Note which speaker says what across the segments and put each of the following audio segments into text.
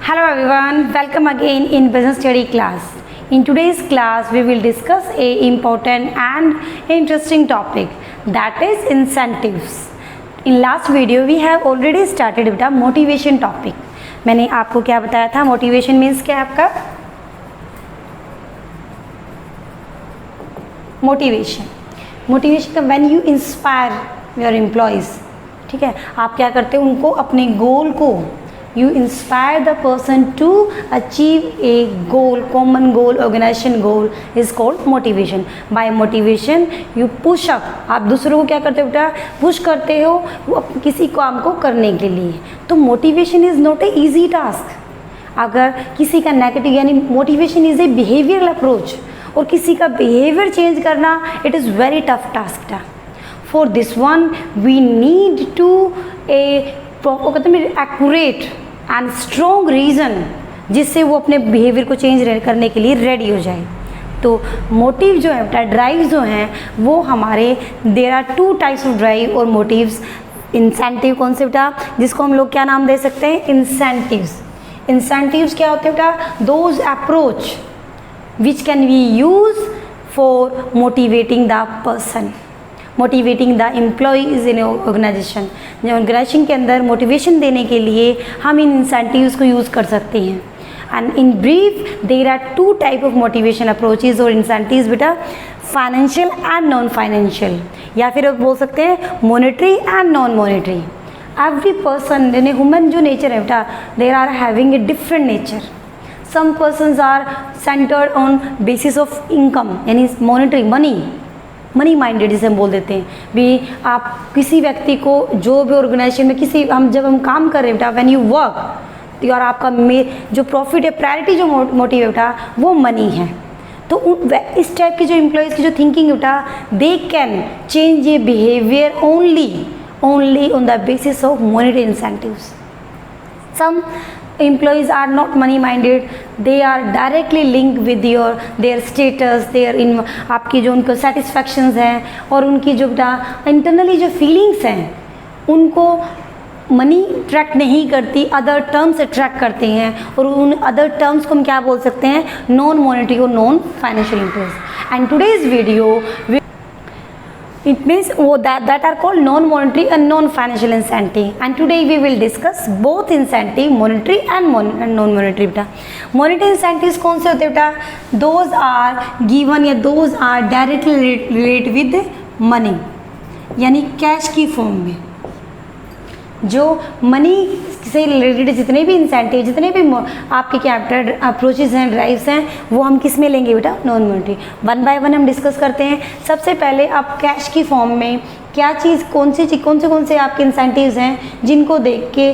Speaker 1: Hello everyone, welcome again in business study class. In today's class we will discuss a important and interesting topic, that is incentives. In last video we have already started with a motivation topic. मैंने आपको क्या बताया था, motivation means क्या है आपका? Motivation का when you inspire your employees, ठीक है, आप क्या करते हो, उनको अपने गोल को you inspire the person to achieve a goal, common goal, organization goal is called motivation. By motivation you push up, आप दूसरों को क्या करते हो बेटा, पुश करते हो वो किसी काम को करने के लिए. तो motivation is not a easy task. अगर किसी का नेगेटिव यानी motivation is a behavioural approach, और किसी का बिहेवियर चेंज करना it is very tough task था. For this one we need to कहते हैं एक्यूरेट एंड स्ट्रॉन्ग रीज़न जिससे वो अपने बिहेवियर को चेंज करने के लिए रेडी हो जाए. तो मोटिव जो है बेटा, ड्राइव जो हैं वो हमारे there are two types of drive और मोटिव्स. इंसेंटिव कौन से बेटा, जिसको हम लोग क्या नाम दे सकते हैं, इंसेंटिव्स. इंसेंटिव्स क्या होते हैं बेटा, those approach which can be used for motivating the person, motivating the employees in organization. Organization के अंदर मोटिवेशन देने के लिए हम इन इंसेंटिव्स को यूज़ कर सकते हैं. And in brief there are two type of motivation approaches और इंसेंटिव्स बेटा, फाइनेंशियल एंड नॉन फाइनेंशियल, या फिर आप बोल सकते हैं monetary and non monetary. Every person यानी ह्यूमन जो नेचर है बेटा, there are having a different nature. Some persons are centered on basis of income, यानी monetary मनी माइंडेड जिसे हम बोल देते हैं भी. आप किसी व्यक्ति को जो भी ऑर्गेनाइजेशन में जब हम काम कर रहे हैं बेटा, व्हेन यू वर्क तो यार आपका जो प्रॉफिट है, प्रायोरिटी जो मोटिव है बेटा वो मनी है. तो इस टाइप की जो एम्प्लॉयज़ की जो थिंकिंग है बेटा, दे कैन चेंज ये behaviour only on the basis of monetary incentives. Some employees are not money minded, they are directly linked with their status, their आपकी जो उनको satisfactions हैं और उनकी जो इंटरनली जो फीलिंग्स हैं उनको मनी अट्रैक्ट नहीं करती, अदर टर्म्स अट्रैक्ट करते हैं. और उन अदर टर्म्स को हम क्या बोल सकते हैं, नॉन मॉनेटरी और non financial interest. And today's video it means that are called non-monetary and non-financial incentive, and today we will discuss both incentive, monetary and non-monetary बेटा. monetary incentives कौन से होते हैं बेटा, those are given या those are directly related with money, यानी cash की form में. जो मनी से रिलेटेड जितने भी इंसेंटिव, जितने भी आपके कैपिटल अप्रोचेज हैं, ड्राइव्स हैं, वो हम किस में लेंगे बेटा, non monetary. One by one हम डिस्कस करते हैं. सबसे पहले आप कैश की फॉर्म में क्या चीज़, कौन से आपके इंसेंटिव्स हैं जिनको देख के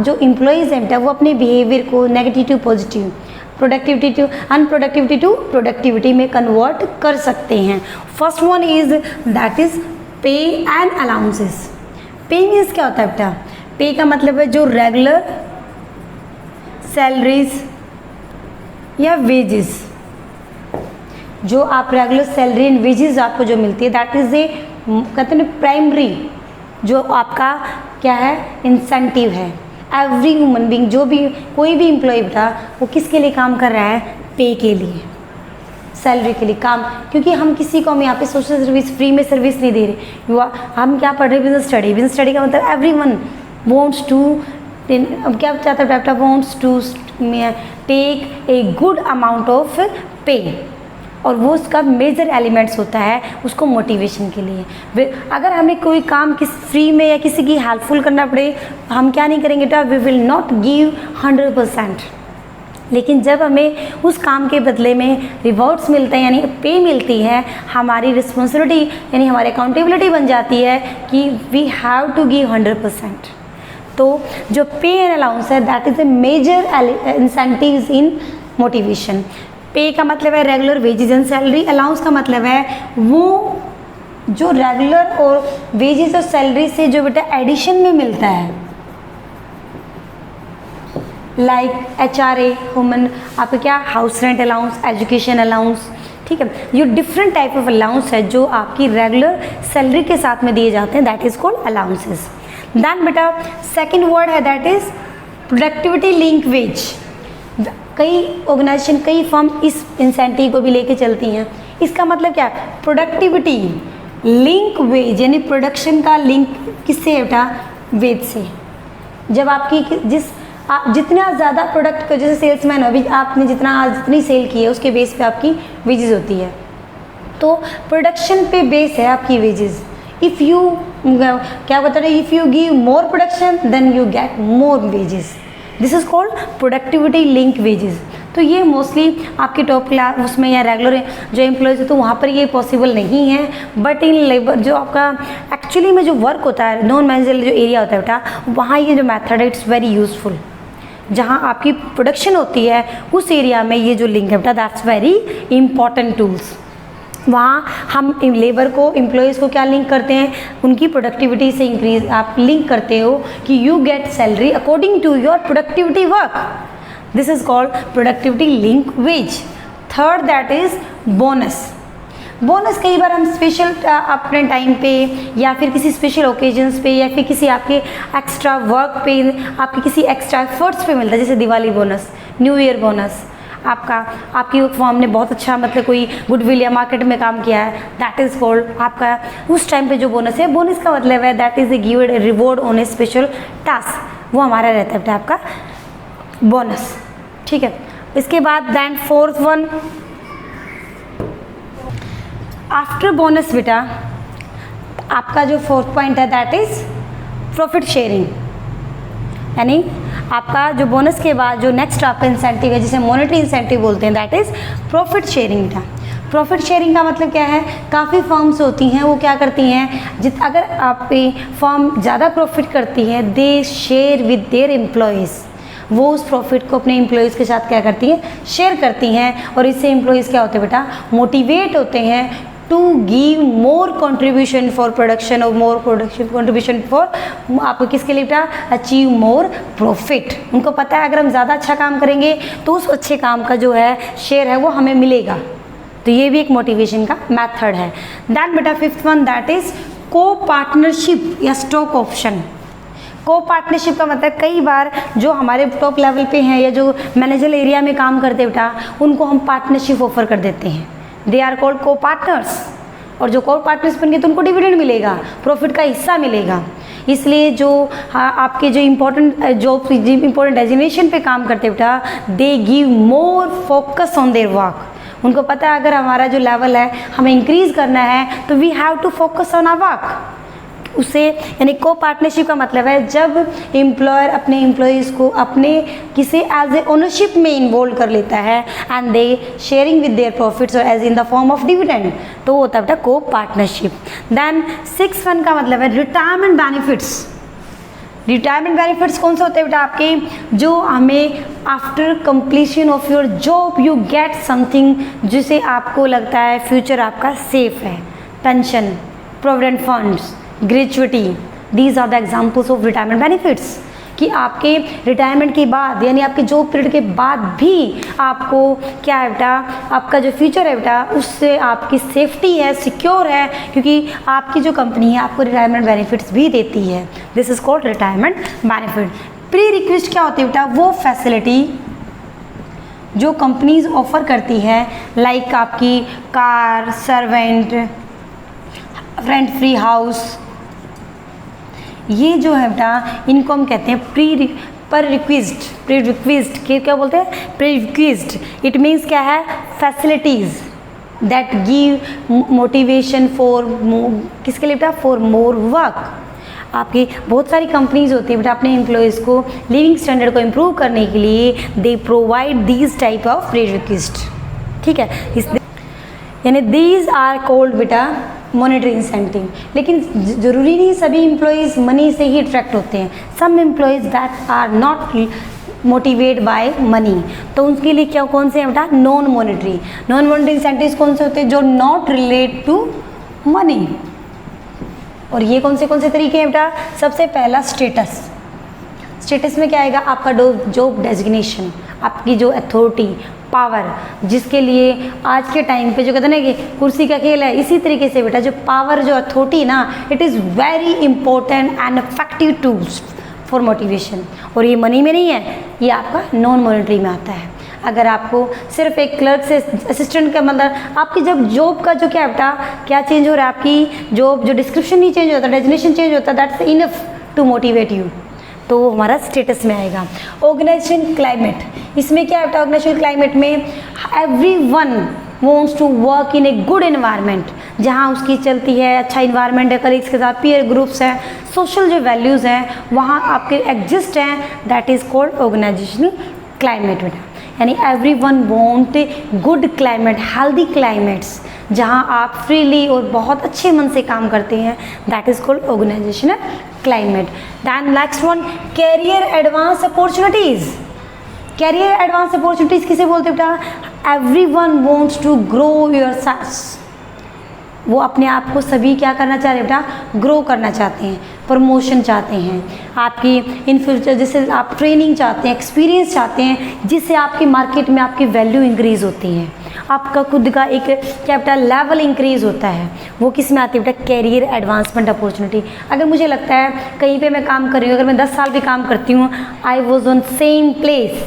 Speaker 1: जो एम्प्लॉयज़ हैं बेटा वो अपने बिहेवियर को negative to positive, productivity to unproductivity to productivity में कन्वर्ट कर सकते हैं. First one is that is pay and allowances. Pay means क्या होता है बेटा, पे का मतलब है जो रेगुलर सैलरीज या वेजेस, जो आप रेगुलर सैलरी एंड वेजेस आपको जो मिलती है, दैट इज़ ए कहते हैं प्राइमरी जो आपका क्या है, इंसेंटिव है. एवरी ह्यूमन बीइंग, जो भी कोई भी एम्प्लॉय बेटा वो किसके लिए काम कर रहा है, पे के लिए, सैलरी के लिए काम. क्योंकि हम किसी को हम यहाँ पे सोशल सर्विस फ्री में सर्विस नहीं दे रहे. हम क्या पढ़ रहे हैं, बिजनेस स्टडी का मतलब एवरी वन वॉन्ट्स टू, अब क्या चाहता है बेटा, wants to take a good amount of pay, और वो उसका मेजर एलिमेंट्स होता है उसको मोटिवेशन के लिए. अगर हमें कोई काम फ्री में या किसी की हेल्पफुल करना पड़े, हम क्या नहीं करेंगे बेटा, वी विल नॉट गिव 100%. लेकिन जब हमें उस काम के बदले में रिवॉर्ड्स मिलते हैं यानी पे मिलती है, हमारी रिस्पॉन्सिबिलिटी यानी हमारी अकाउंटेबिलिटी बन जाती है कि वी हैव टू गिव 100%. तो जो पे एंड अलाउंस है that is a major incentives in motivation. Pay का मतलब है regular wages and salary, allowance का मतलब है वो जो रेगुलर और वेजेस और सैलरी से जो बेटा एडिशन में मिलता है, लाइक HRA ह्यूमन, आपका क्या house rent allowance, education allowance, ठीक है. ये डिफरेंट टाइप ऑफ अलाउंस है जो आपकी रेगुलर सैलरी के साथ में दिए जाते हैं, that is called allowances. Then बेटा सेकंड वर्ड है that is productivity link wage. कई ऑर्गेनाइजेशन, कई फर्म इस इंसेंटिव को भी लेके चलती हैं। इसका मतलब क्या है? प्रोडक्टिविटी लिंक वेज, यानी प्रोडक्शन का लिंक किससे है बेटा? वेज से। जब आपकी आप जितना ज़्यादा प्रोडक्ट को, जैसे सेल्समैन हो, अभी आपने जितनी सेल की है उसके बेस पे आपकी वेजेस होती है। तो प्रोडक्शन पे बेस है आपकी वेजेस। इफ़ यू क्या बता रहे, if you give more production then you get more wages. This is called productivity link wages. तो ये मोस्टली आपके टॉप क्लास उसमें या रेगुलर जो एम्प्लॉयज़ है तो वहाँ पर ये पॉसिबल नहीं है। बट इन लेबर जो आपका एक्चुअली में जो वर्क होता है, नॉन मैनेजरल जो एरिया होता है बेटा, वहाँ ये जो मेथड है इट्स वेरी यूजफुल। जहाँ आपकी प्रोडक्शन होती है उस एरिया में ये जो लिंक है बेटा, दैट्स वेरी इंपॉर्टेंट टूल्स। वहाँ हम लेबर को, एम्प्लॉयज़ को क्या लिंक करते हैं? उनकी प्रोडक्टिविटी से इंक्रीज आप लिंक करते हो कि you get salary according to your productivity work. This is called productivity link wage. Third that is bonus. Bonus कई बार हम स्पेशल अपने टाइम पे या फिर किसी स्पेशल ओकेजन्स पे या फिर किसी आपके एक्स्ट्रा वर्क पे, आपके किसी एक्स्ट्रा एफर्ट्स पे मिलता है, जैसे Diwali bonus, new year bonus. आपकी फॉर्म ने बहुत अच्छा मतलब कोई गुडविल या मार्केट में काम किया है, दैट इज़ कॉल्ड आपका उस टाइम पे जो बोनस है। बोनस का मतलब है that is A given reward on A special task, वो हमारा रहता है आपका बोनस। ठीक है, इसके बाद then fourth one after bonus बेटा, आपका जो फोर्थ पॉइंट है दैट इज़ प्रॉफिट शेयरिंग। यानी आपका जो बोनस के बाद जो नेक्स्ट आपका इंसेंटिव है, जिसे मॉनेटरी इंसेंटिव बोलते हैं, दैट इज़ प्रॉफिट शेयरिंग बेटा। प्रॉफिट शेयरिंग का मतलब क्या है? काफ़ी फर्म्स होती हैं वो क्या करती हैं, अगर आपकी फर्म ज़्यादा प्रॉफिट करती है, दे शेयर विद देयर एम्प्लॉयज़। वो उस प्रॉफिट को अपने एम्प्लॉयज़ के साथ क्या करती हैं? शेयर करती हैं। और इससे एम्प्लॉयज़ क्या होते हैं बेटा? मोटिवेट होते हैं to give more contribution for production और मोर प्रोडक्शन कंट्रीब्यूशन फॉर आपको किसके लिए बेटा? Achieve more profit. उनको पता है अगर हम ज़्यादा अच्छा काम करेंगे तो उस अच्छे काम का जो है शेयर है वो हमें मिलेगा। तो ये भी एक मोटिवेशन का मेथड है। दैन बेटा फिफ्थ वन दैट इज़ को पार्टनरशिप या स्टॉक ऑप्शन। को पार्टनरशिप का मतलब कई बार जो हमारे टॉप लेवल पे हैं या जो मैनेजर एरिया में काम करते हैं बेटा, उनको हम पार्टनरशिप ऑफर कर देते हैं। दे आर कॉल्ड को पार्टनर्स। और जो को पार्टनर्स बन गए तो उनको डिविडेंड मिलेगा, प्रॉफिट का हिस्सा मिलेगा। इसलिए जो आपके जो इम्पोर्टेंट डेजिग्नेशन पे काम करते हैं बेटा, they give more focus on their work. उनको पता है अगर हमारा जो लेवल है हमें इंक्रीज करना है तो we have to focus on our work. उसे यानी को पार्टनरशिप का मतलब है जब एम्प्लॉयर अपने एम्प्लॉयज़ को अपने किसी एज ए ओनरशिप में इन्वॉल्व कर लेता है and they sharing with their profits और as in the form of dividend, तो वो होता है को पार्टनरशिप। देन 6 का मतलब है रिटायरमेंट बेनिफिट्स। रिटायरमेंट बेनिफिट्स कौन से होते हैं बेटा? आपके जो हमें after completion of your job you get something जिसे आपको लगता है फ्यूचर आपका सेफ है। Pension, provident funds, gratuity, these are the examples of retirement benefits. कि आपके रिटायरमेंट के बाद यानी आपके जॉब पीरियड के बाद भी आपको क्या है बेटा, आपका जो फ्यूचर है बेटा उससे आपकी सेफ्टी है, सिक्योर है, क्योंकि आपकी जो कंपनी है आपको रिटायरमेंट बेनिफिट्स भी देती है। This is called retirement benefit. Pre request क्या होती है बेटा? वो फैसिलिटी जो कंपनीज ऑफर करती है, लाइक आपकी car, servant, rent free house, ये जो है बेटा इनको हम कहते हैं प्री रिक्वेस्ट के क्या बोलते हैं? Pre request. इट मीन्स क्या है? Facilities that give motivation for किसके लिए बेटा? For more work. आपकी बहुत सारी कंपनीज होती है बेटा अपने एम्प्लॉयज़ को लिविंग स्टैंडर्ड को इम्प्रूव करने के लिए they provide these type of pre request. ठीक है, यानी दीज आर कॉल्ड बेटा मॉनेटरी इंसेंटिव। लेकिन ज़रूरी नहीं सभी एम्प्लॉयज़ मनी से ही अट्रैक्ट होते हैं। Some employees that are not motivate by money, तो उनके लिए क्या कौन से हैं बेटा? नॉन मॉनेटरी इंसेंटिव्स कौन से होते हैं? जो नॉट रिलेट टू मनी। और ये कौन से तरीके हैं बेटा? सबसे पहला स्टेटस में क्या आएगा? आपका जॉब डेजिग्नेशन, आपकी जो अथॉरिटी, पावर, जिसके लिए आज के टाइम पे जो कहते हैं ना कि कुर्सी का खेल है, इसी तरीके से बेटा जो पावर, जो अथॉरिटी ना, it is very important and effective tools for motivation. और ये मनी में नहीं है, ये आपका नॉन मॉनेटरी में आता है। अगर आपको सिर्फ एक क्लर्क से असिस्टेंट का मतलब आपकी जब जॉब का जो क्या चेंज हो रहा है, आपकी जॉब जो डिस्क्रिप्शन नहीं चेंज होता, डेजिग्नेशन चेंज होता, that's enough to motivate you, तो वो हमारा स्टेटस में आएगा। ऑर्गेनाइजेशन क्लाइमेट, इसमें क्या होता है ऑर्गेनाइजेशन क्लाइमेट में, everyone wants to work in a good environment, जहाँ उसकी चलती है, अच्छा इन्वायरमेंट है, कलीग्स के साथ पीयर ग्रुप्स हैं, सोशल जो वैल्यूज़ हैं वहाँ आपके एग्जिस्ट हैं, that is called organisational climate बेटा। यानी everyone want good climate, healthy climates, जहाँ आप फ्रीली और बहुत अच्छे मन से काम करते हैं, that is called organisational climate. Then next one, career advance opportunities. Career advance opportunities किसे बोलते हैं बेटा? Everyone wants to grow yourself, वो अपने आप को सभी क्या करना चाह रहे हैं बेटा? ग्रो करना चाहते हैं, प्रमोशन चाहते हैं, आपकी इन फ्यूचर जैसे आप ट्रेनिंग चाहते हैं, एक्सपीरियंस चाहते हैं, जिससे आपकी मार्केट में आपकी वैल्यू इंक्रीज़ होती है, आपका खुद का एक क्या बेटा लेवल इंक्रीज़ होता है। वो किस में आती है बेटा? Career advancement opportunity. अगर मुझे लगता है कहीं पे मैं काम कर रही हूँ, अगर मैं 10 साल भी काम करती हूँ, I was on same place,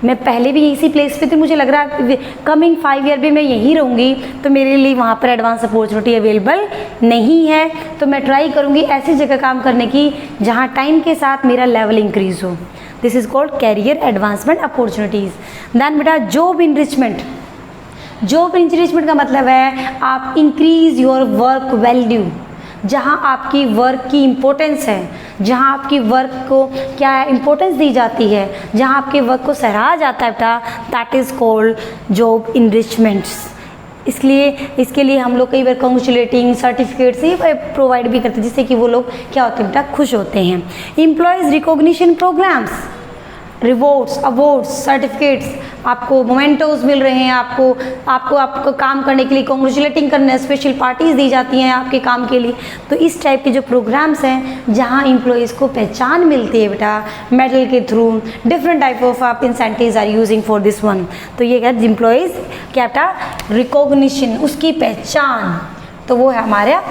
Speaker 1: मैं पहले भी इसी प्लेस पे थी, मुझे लग रहा है कमिंग 5 ईयर भी मैं यहीं रहूँगी, तो मेरे लिए वहाँ पर एडवांस अपॉर्चुनिटी अवेलेबल नहीं है, तो मैं ट्राई करूँगी ऐसी जगह काम करने की जहाँ टाइम के साथ मेरा लेवल इंक्रीज़ हो। This is called career advancement opportunities. Then बेटा जॉब इनरिचमेंट। जॉब इनरिचमेंट का मतलब है आप इंक्रीज़ योर वर्क वैल्यू, जहाँ आपकी वर्क की इम्पोर्टेंस है, जहाँ आपकी वर्क को क्या है इम्पोर्टेंस दी जाती है, जहाँ आपके वर्क को सराहा जाता है बेटा, दैट इज़ कॉल्ड जॉब इनरिचमेंट्स। इसके लिए हम लोग कई बार कॉन्ग्रेचुलेटिंग सर्टिफिकेट्स ही प्रोवाइड भी करते हैं, जिससे कि वो लोग क्या होते हैं बेटा? खुश होते हैं। Employees recognition programs, rewards, awards, certificates, आपको मोमेंटोज मिल रहे हैं, आपको काम करने के लिए कॉन्ग्रेचुलेटिंग करने, स्पेशल पार्टीज़ दी जाती हैं आपके काम के लिए। तो इस टाइप के जो प्रोग्राम्स हैं जहां एम्प्लॉयज़ को पहचान मिलती है बेटा मेडल के थ्रू, डिफरेंट टाइप ऑफ आप incentives are using for this one. तो ये क्या एम्प्लॉयज़ क्या बेटा? रिकॉग्निशन, उसकी पहचान, तो वो है हमारा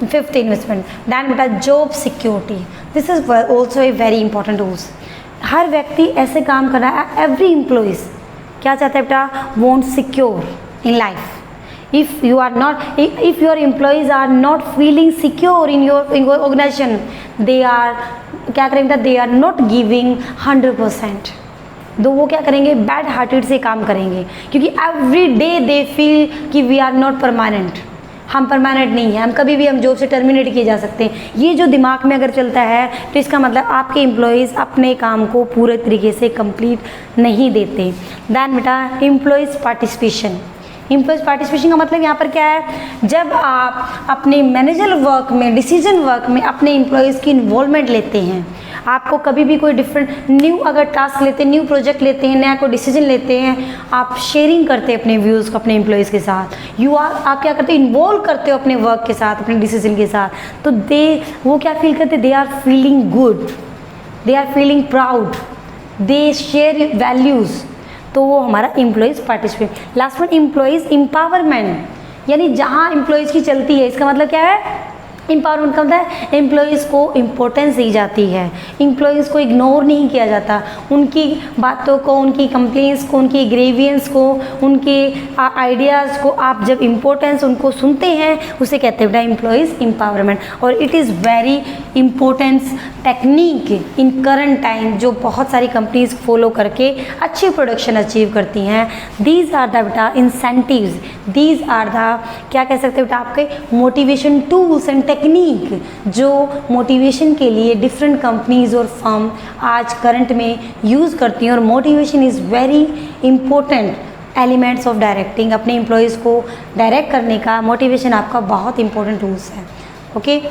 Speaker 1: 5th इन्वेस्टमेंट। दैन बेटा job security, this is also a very important rules. हर व्यक्ति ऐसे काम कर रहा है, एवरी एम्प्लॉयज़ क्या चाहता है बेटा? Want secure in life. If your employees are not feeling secure in your organisation, they are क्या करेंगे बेटा? दे आर नॉट गिविंग 100%, तो वो क्या करेंगे? बैड हार्टेड से काम करेंगे, क्योंकि एवरी डे दे फील कि वी आर नॉट परमानेंट, हम परमानेंट नहीं है, हम कभी भी हम जॉब से टर्मिनेट किए जा सकते हैं। ये जो दिमाग में अगर चलता है तो इसका मतलब आपके एम्प्लॉयज़ अपने काम को पूरे तरीके से कंप्लीट नहीं देते। दैन बेटा एम्प्लॉयज़ पार्टिसिपेशन। एम्प्लॉयज़ पार्टिसिपेशन का मतलब यहाँ पर क्या है? जब आप अपने मैनेजर वर्क में, डिसीजन वर्क में अपने एम्प्लॉयज़ की इन्वॉल्वमेंट लेते हैं, आपको कभी भी कोई डिफरेंट न्यू अगर टास्क लेते हैं, न्यू प्रोजेक्ट लेते हैं, नया कोई डिसीजन लेते हैं, आप शेयरिंग करते हैं अपने व्यूज़ को अपने एम्प्लॉयज़ के साथ, आप क्या करते हो? इन्वॉल्व करते हो अपने वर्क के साथ, अपने डिसीजन के साथ, तो वो क्या फील करते? They are feeling good, they are feeling proud, they share values, तो वो हमारा employees participate. Last one employees empowerment, यानी जहाँ एम्प्लॉयज़ की चलती है, इसका मतलब क्या है? एम्पावरमेंट का मतलब है एम्प्लॉयज़ को इम्पोर्टेंस दी जाती है, एम्प्लॉयज़ को इग्नोर नहीं किया जाता, उनकी बातों को, उनकी कंप्लेंट्स को, उनकी ग्रेवियंस को, उनके आइडियाज़ को आप जब इम्पोर्टेंस उनको सुनते हैं, उसे कहते हैं बेटा एम्प्लॉयज़ एम्पावरमेंट। और it is very important technique in current time, जो बहुत सारी कंपनीज फॉलो करके अच्छी प्रोडक्शन अचीव करती हैं। दीज आर द बेटा इंसेंटिव्स, दीज आर द क्या कह सकते हैं बेटा आपके मोटिवेशन टूल्स एंड टेक्निक, जो मोटिवेशन के लिए डिफरेंट कंपनीज और फर्म आज करंट में यूज़ करती हैं। और motivation is very important elements of directing, अपने एम्प्लॉयज़ को डायरेक्ट करने का मोटिवेशन आपका बहुत इंपॉर्टेंट टूल्स है। ओके।